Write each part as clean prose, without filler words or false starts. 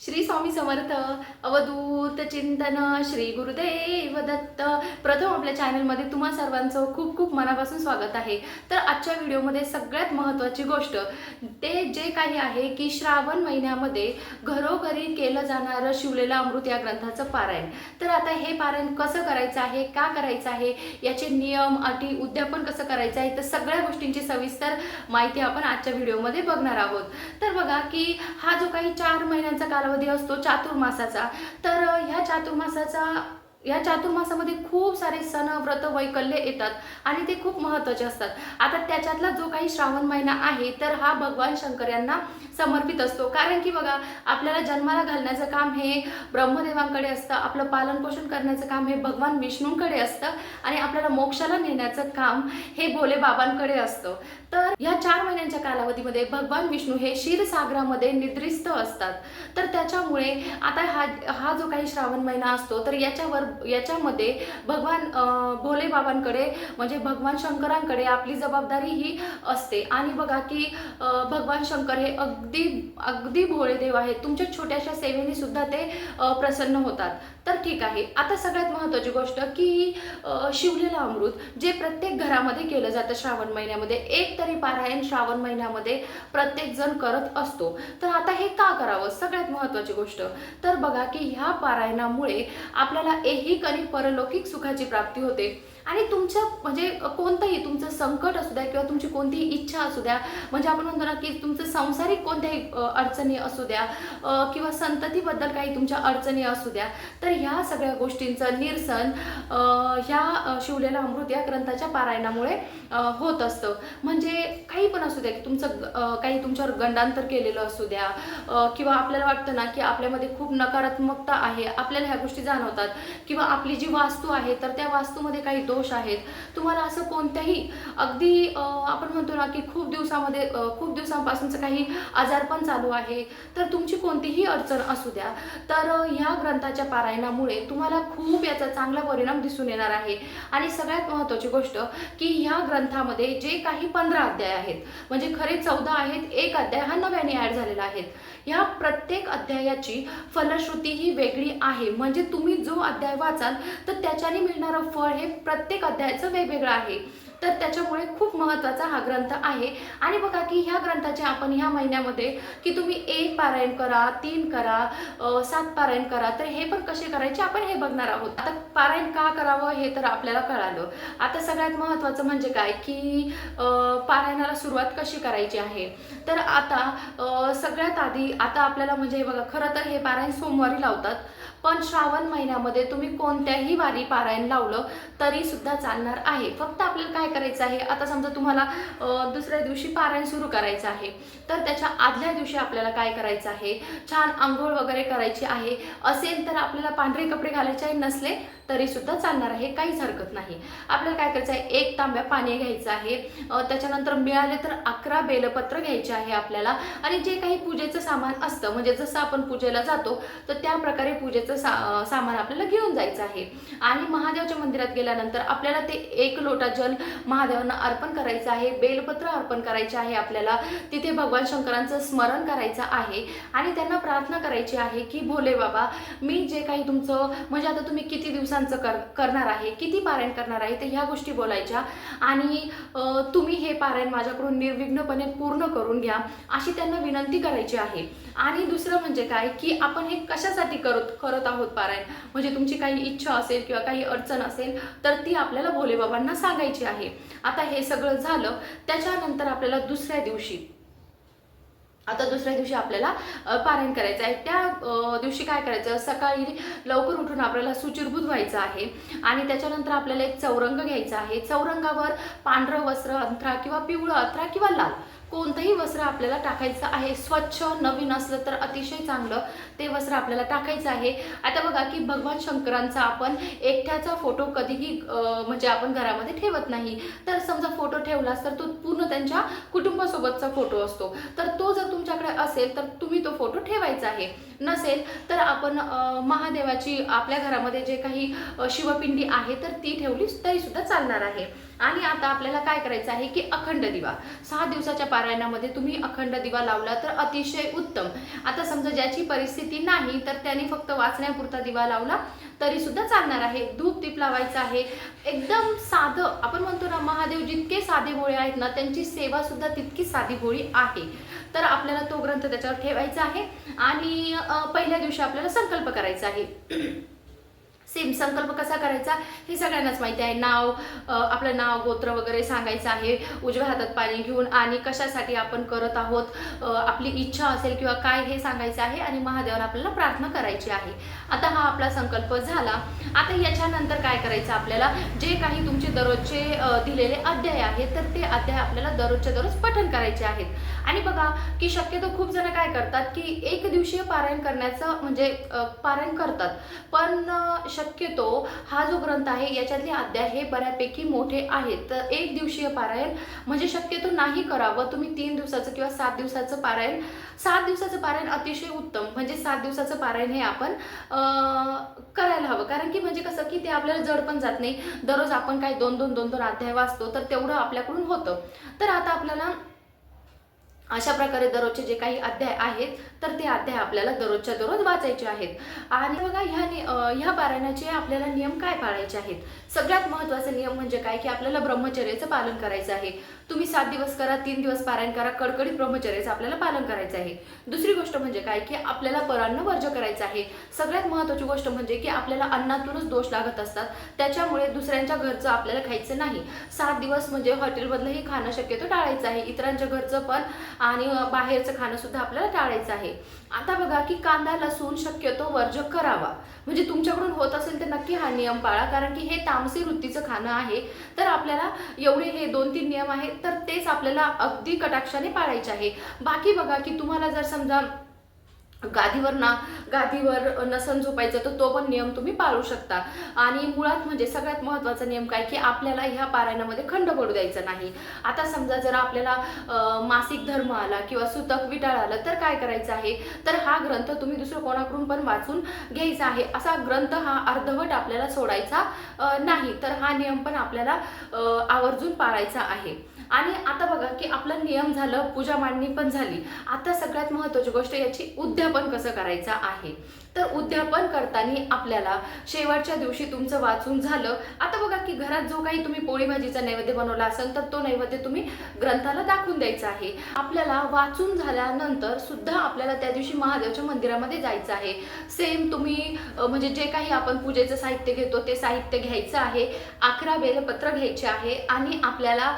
श्री स्वामी समर्थ. अवधूत चिंतन श्री गुरुदेव दत्त. प्रथम आपल्या चॅनलमध्ये तुम्हा सर्वांचं खूप खूप मनापासून स्वागत आहे. तर आजच्या व्हिडिओमध्ये सगळ्यात महत्त्वाची गोष्ट ते जे काही आहे की श्रावण महिन्यामध्ये घरोघरी केलं जाणारं शिवलेलं अमृत या ग्रंथाचं पारायण. तर आता हे पारायण कसं करायचं आहे, का करायचं आहे, याचे नियम अटी उद्यापन कसं करायचं आहे, तर सगळ्या गोष्टींची सविस्तर माहिती आपण आजच्या व्हिडिओमध्ये बघणार आहोत. तर बघा की हा जो काही 4 महिन्यांचा कालावधी असतो चातुर्मासाचा, तर या चातुर्मासामध्ये खूप सारे सण व्रत वैकल्य येतात आणि ते खूप महत्त्वाचे असतात. आता त्याच्यातला जो काही श्रावण महिना आहे तर हा भगवान शंकर यांना समर्पित असतो. कारण की बघा, आपल्याला जन्माला घालण्याचं काम हे ब्रह्मदेवांकडे असतं, आपलं पालनपोषण करण्याचं काम हे भगवान विष्णूंकडे असतं आणि आपल्याला मोक्षाला नेण्याचं काम हे भोले बाबांकडे असतं. तर या 4 महिन्यांच्या कालावधीमध्ये भगवान विष्णू हे क्षीरसागरामध्ये निद्रिस्त असतात. तर त्याच्यामुळे आता हा जो काही श्रावण महिना असतो तर याच्यामध्ये भगवान भोले बाबांकडे म्हणजे भगवान शंकरांकडे आपली जबाबदारी ही असते. आणि बघा की भगवान शंकर हे अगदी भोळे देव आहेत. तुमच्या छोट्याशा सेवेने सुद्धा ते प्रसन्न होतात. तर ठीक आहे, आता सगळ्यात महत्त्वाची गोष्ट की शिवलेलं अमृत जे प्रत्येक घरामध्ये केलं जातं श्रावण महिन्यामध्ये, एक तरी पारायण श्रावण महिन्यामध्ये प्रत्येक जण करत असतो. तर आता हे का करावं, सगळ्यात महत्त्वाची गोष्ट तर बघा की ह्या पारायणामुळे आपल्याला ऐहिक आणि परलौकिक सुखाची प्राप्ती होते. आणि तुमचं म्हणजे कोणतंही तुमचं संकट असू द्या किंवा तुमची कोणतीही इच्छा असू द्या, म्हणजे आपण म्हणतो ना की तुमचं सांसारिक कोणत्याही अडचणी असू द्या किंवा संततीबद्दल काही तुमच्या अडचणी असू द्या, तर ह्या सगळ्या गोष्टींचं निरसन ह्या शिवलेलं अमृत या ग्रंथाच्या पारायणामुळे होत असतं. म्हणजे काही पण असू द्या की तुमचं काही तुमच्यावर गंडांतर केलेलं असू द्या किंवा आपल्याला वाटतं ना की आपल्यामध्ये खूप नकारात्मकता आहे, आपल्याला ह्या गोष्टी जाणवतात किंवा आपली जी वास्तू आहे तर त्या वास्तूमध्ये काही दोष आहेत, तुम्हाला असं कोणत्याही अगदी आपण म्हणतो ना की खूप दिवसांपासूनचं काही आजारपण चालू आहे, तर तुमची कोणतीही अडचण असू द्या, तर ह्या ग्रंथाच्या पारायणामुळे तुम्हाला खूप याचा चांगला परिणाम दिसून येणार आहे. आणि सगळ्यात महत्त्वाची गोष्ट की ह्या ग्रंथामध्ये जे काही 15 अध्याय आहेत, म्हणजे खरे 14 आहेत, एक अध्याय हा नव्याने ॲड झालेला आहे. ह्या प्रत्येक अध्यायाची फलश्रुती ही वेगळी आहे. म्हणजे तुम्ही जो अध्याय वाचाल तर त्याच्याने मिळणारं फळ हे प्रत्येक अध्यायाचं वेगवेगळं आहे. तर त्याच्यामुळे खूप महत्त्वाचा हा ग्रंथ आहे. आणि बघा की ह्या ग्रंथाचे आपण ह्या महिन्यामध्ये की तुम्ही 1 पारायण करा, 3 करा, 7 पारायण करा, तर हे पण कसे करायचे आपण हे बघणार आहोत. आता पारायण का करावं हे तर आपल्याला कळालं. आता सगळ्यात महत्त्वाचं म्हणजे काय की पारायणाला सुरुवात कशी करायची आहे. तर आता सगळ्यात आधी आता आपल्याला म्हणजे बघा, खरं तर हे पारायण सोमवारी लावतात, पण श्रावण महिन्यामध्ये तुम्ही कोणत्याही वारी पारायण लावलं तरी सुद्धा चालणार आहे. फक्त आपल्याला काय करायचं आहे, आता समजा तुम्हाला दुसऱ्या दिवशी पारायण सुरू करायचं आहे, तर त्याच्या आदल्या दिवशी आपल्याला काय करायचं आहे, छान आंघोळ वगैरे करायची आहे. असेल तर आपल्याला पांढरे कपडे घालायचे आहे, नसले तरी सुद्धा चालणार आहे, काहीच हरकत नाही. आपल्याला काय करायचं आहे, 1 तांब्या पाणी घ्यायचं आहे. त्याच्यानंतर मिळाले तर 11 बेलपत्र घ्यायचे आहे आपल्याला. आणि जे काही पूजेचं सामान असतं, म्हणजे जसं आपण पूजेला जातो तर त्या प्रकारे पूजेचं सामान आपल्याला घेऊन जायचं आहे. आणि महादेवाच्या मंदिरात गेल्यानंतर आपल्याला ते 1 लोटा जल महादेवांना अर्पण करायचं आहे, बेलपत्र अर्पण करायचे आहे आपल्याला. तिथे भगवान शंकरांचं स्मरण करायचं आहे आणि त्यांना प्रार्थना करायची आहे की भोले बाबा, मी जे काही तुमचं म्हणजे आता तुम्ही किती दिवसांचं करणार आहे, किती पारायण करणार आहे, तर ह्या गोष्टी बोलायच्या. आणि तुम्ही हे पारायण माझ्याकडून निर्विघ्नपणे पूर्ण करून घ्या अशी त्यांना विनंती करायची आहे. आणि दुसरं म्हणजे काय की आपण हे कशासाठी करत आहोत पारायण, म्हणजे तुमची काही इच्छा असेल किंवा काही अडचण असेल तर ती आपल्याला भोले बाबांना सांगायची आहे. आता हे सगळं झालं, त्याच्यानंतर आपल्याला दुसऱ्या दिवशी आपल्याला पारायण करायचं आहे. त्या दिवशी काय करायचं, सकाळी लवकर उठून आपल्याला शुचिर्भूत व्हायचं आहे. आणि त्याच्यानंतर आपल्याला एक चौरंग घ्यायचा आहे. चौरंगावर पांढरं वस्त्र अंथरा किंवा पिवळं अंथरा किंवा लाल कोणतंही वस्त्र आपल्याला टाकायचं आहे. स्वच्छ नवीन असलं तर अतिशय चांगलं ते वस्त्र आपल्याला टाकायचं आहे. आता बघा की भगवान शंकरांचा आपण एकट्याचा फोटो कधीही म्हणजे आपण घरामध्ये ठेवत नाही. तर समजा फोटो ठेवलास तर तो पूर्ण त्यांच्या कुटुंबासोबतचा फोटो असतो. तर तो जर तुमच्याकडे असेल तर तुम्ही तो फोटो ठेवायचा आहे. नसेल तर आपण महादेवाची आपल्या घरामध्ये जे काही शिवपिंडी आहे तर ती ठेवली तरी सुद्धा चालणार आहे. आणि आता आपल्याला काय करायचं आहे की अखंड दिवा 6 दिवसाच्या पारायणामध्ये तुम्ही अखंड दिवा लावला तर अतिशय उत्तम. आता समजा ज्याची परिस्थिती नाही तर त्याने फक्त वाचण्यापुरता दिवा लावला तरी सुद्धा चालणार आहे. धूप दीप लावायचं आहे. एकदम साधं, आपण म्हणतो ना महादेव जितके साधे भोळे आहेत ना त्यांची सेवा सुद्धा तितकी साधी भोळी आहे. तर आपल्याला तो ग्रंथ त्याच्यावर ठेवायचा आहे आणि पहिल्या दिवशी आपल्याला संकल्प करायचा आहे. सेम संकल्प कसा करायचा हे सगळ्यांनाच माहिती आहे. आपलं नाव गोत्र वगैरे सांगायचं आहे, उजव्या हातात पाणी घेऊन, आणि कशासाठी आपण करत आहोत, आपली इच्छा असेल किंवा काय हे सांगायचं आहे आणि महादेवाला आपल्याला प्रार्थना करायची आहे. आता हा आपला संकल्प झाला. आता याच्यानंतर काय करायचं आपल्याला, जे काही तुमचे दररोजचे दिलेले अध्याय आहेत तर ते अध्याय आपल्याला दररोजच्या दररोज पठण करायचे आहेत. आणि बघा की शक्यतो खूप जण काय करतात की एक दिवसीय पारायण करण्याचं म्हणजे पारायण करतात, पण शक्यतो हा जो ग्रंथ आहे याच्यातले अध्याय हे बऱ्यापैकी मोठे आहेत. तर एक दिवसीय पारायण म्हणजे शक्यतो नाही करावं. तुम्ही 3 दिवसाचं किंवा 7 दिवसाचं पारायण, 7 दिवसाचं पारायण अतिशय उत्तम. म्हणजे 7 दिवसाचं पारायण हे आपण करायला हवं, कारण की म्हणजे कसं की ते आपल्याला जड पण जात नाही. दररोज आपण काय 2-2 अध्याय वाचतो तर तेवढं आपल्याकडून होतं. तर आता आपल्याला अशा प्रकारे दररोजचे जे काही अध्याय आहेत तर ते अध्याय आपल्याला दररोजच्या दररोज वाचायचे आहेत. आणि बघा ह्या पारायणाचे आपल्याला नियम काय पाळायचे आहेत. सगळ्यात महत्त्वाचा नियम म्हणजे काय की आपल्याला ब्रह्मचर्याचं पालन करायचं आहे. तुम्ही 7 दिवस करा, 3 दिवस पारायण करा, कडकडीत ब्रह्मचर्याचं आपल्याला पालन करायचं आहे. दुसरी गोष्ट म्हणजे काय की आपल्याला परान्न वर्ज करायचं आहे. सगळ्यात महत्त्वाची गोष्ट म्हणजे की आपल्याला अन्नातूनच दोष लागत असतात, त्याच्यामुळे दुसऱ्यांच्या घरचं आपल्याला खायचं नाही. 7 दिवस म्हणजे हॉटेलमधलंही खाणं शक्यतो टाळायचं आहे, इतरांच्या घरचं पण आणि बाहेरचं खाणं सुद्धा आपल्याला टाळायचं आहे. आता बघा की कांदा लसूण शक्यतो वर्ज करावा. म्हणजे तुमच्याकडून होत असेल तर नक्की हा नियम पाळा, कारण की हे तामसी वृत्तीचं खाणं आहे. तर आपल्याला एवढे हे 2-3 नियम आहेत तर तेच आपल्याला अगदी कटाक्षाने पाळायचे आहे. बाकी बघा की तुम्हाला जर समजा गादीवर नसन झोपायचं तर तो पण नियम तुम्ही पाळू शकता. आणि मुळात म्हणजे सगळ्यात महत्त्वाचा नियम काय की आपल्याला ह्या पारायणामध्ये खंड पडू द्यायचा नाही. आता समजा जर आपल्याला मासिक धर्म आला किंवा सुतक विटाळ आलं तर काय करायचं आहे, तर हा ग्रंथ तुम्ही दुसरं कोणाकडून पण वाचून घ्यायचा आहे. असा ग्रंथ हा अर्धवट आपल्याला सोडायचा नाही. तर हा नियम पण आपल्याला आवर्जून पाळायचा आहे. आणि आता बघा की आपला नियम झालं, पूजा मांडणी पण झाली. आता सगळ्यात महत्त्वाची गोष्ट याची उद्यापन कसं करायचं आहे. तर उद्यापन करताना आपल्याला शेवटच्या दिवशी तुमचं वाचून झालं. आता बघा की घरात जो काही तुम्ही पोळी भाजीचा नैवेद्य बनवला असेल तर तो नैवेद्य तुम्ही ग्रंथाला दाखवून द्यायचा आहे. आपल्याला वाचून झाल्यानंतर सुद्धा आपल्याला त्या दिवशी महादेवच्या मंदिरामध्ये जायचं आहे. सेम तुम्ही म्हणजे जे काही आपण पूजेचं साहित्य घेतो ते साहित्य घ्यायचं आहे. 11 बेलपत्र घ्यायचे आहे आणि आपल्याला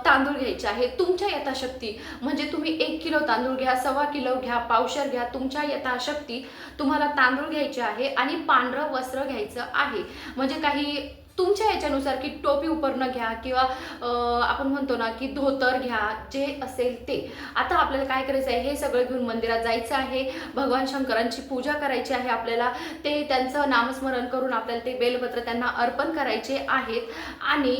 तांदूळ घ्यायचे आहे तुमच्या यथाशक्ती. म्हणजे तुम्ही 1 किलो तांदूळ घ्या, 1.25 किलो घ्या, पावशेर घ्या, तुमच्या यथाशक्ती तुम्हाला तांदूळ घ्यायचे आहे. आणि पांढरं वस्त्र घ्यायचं आहे. म्हणजे काही तुमच्या याच्यानुसार की टोपी उपरणं घ्या किंवा आपण म्हणतो ना की धोतर घ्या, जे असेल ते. आता आपल्याला काय करायचं आहे, हे सगळं घेऊन मंदिरात जायचं आहे. भगवान शंकरांची पूजा करायची आहे आपल्याला. ते त्यांचं नामस्मरण करून आपल्याला ते बेलपत्र त्यांना अर्पण करायचे आहेत आणि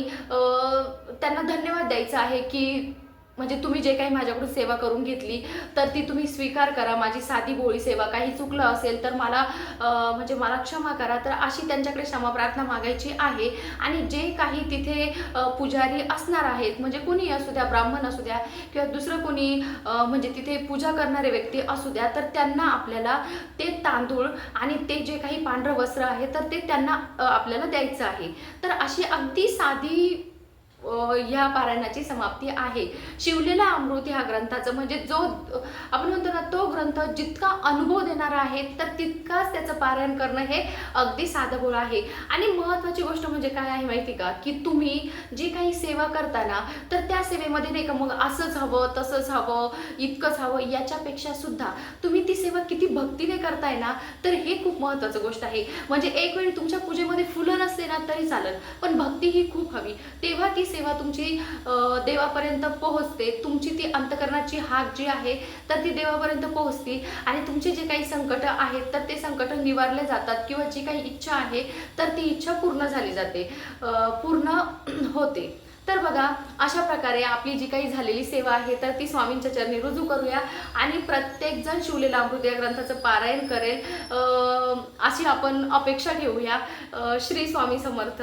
त्यांना धन्यवाद द्यायचा आहे की म्हणजे तुम्ही जे काही माझ्याकडून सेवा करून घेतली तर ती तुम्ही स्वीकार करा. माझी साधी भोळी सेवा, काही चुकलं असेल तर म्हणजे मला क्षमा करा. तर अशी त्यांच्याकडे क्षमा प्रार्थना मागायची आहे. आणि जे काही तिथे पुजारी असणार आहेत, म्हणजे कोणी असू द्या, ब्राह्मण असू द्या किंवा दुसरं कोणी म्हणजे तिथे पूजा करणारे व्यक्ती असू द्या, तर त्यांना आपल्याला ते तांदूळ आणि ते जे काही पांढरं वस्त्र आहे तर ते त्यांना आपल्याला द्यायचं आहे. तर अशी अगदी साधी ह्या पारायणाची समाप्ती आहे. शिवलेला अमृत ह्या ग्रंथाचं म्हणजे जो आपण म्हणतो ना तो ग्रंथ जितका अनुभव देणारा आहे तर तितकाच त्याचं पारायण करणं हे अगदी साधं गोळ आहे. आणि महत्त्वाची गोष्ट म्हणजे काय आहे माहिती का, की तुम्ही जी काही सेवा करताना तर त्या सेवेमध्ये नाही का मग असंच हवं, तसंच हवं, इतकंच हवं, याच्यापेक्षा सुद्धा तुम्ही ती सेवा किती भक्तीने करताय ना तर हे खूप महत्त्वाचं गोष्ट आहे. म्हणजे एक वेळी तुमच्या पूजेमध्ये फुलं नसले ना तरी चालेल, पण भक्ती ही खूप हवी, तेव्हा ती सेवा तुमची देवापर्यंत पोहोचते. तुमची ती अंतकरणाची हाक जी आहे तर ती देवापर्यंत पोहोचते आणि तुमचे जे काही संकट आहेत तर ते संकट निवारले जातात किंवा जी काही इच्छा आहे तर ती इच्छा पूर्ण झाली जाते, पूर्ण होते. तर बघा अशा प्रकारे आपली जी काही झालेली सेवा आहे तर ती स्वामींच्या चरणी रुजू करूया आणि प्रत्येकजण शिवलेला अमृत या ग्रंथाचं पारायण करेल अशी आपण अपेक्षा ठेवूया. श्री स्वामी समर्थ.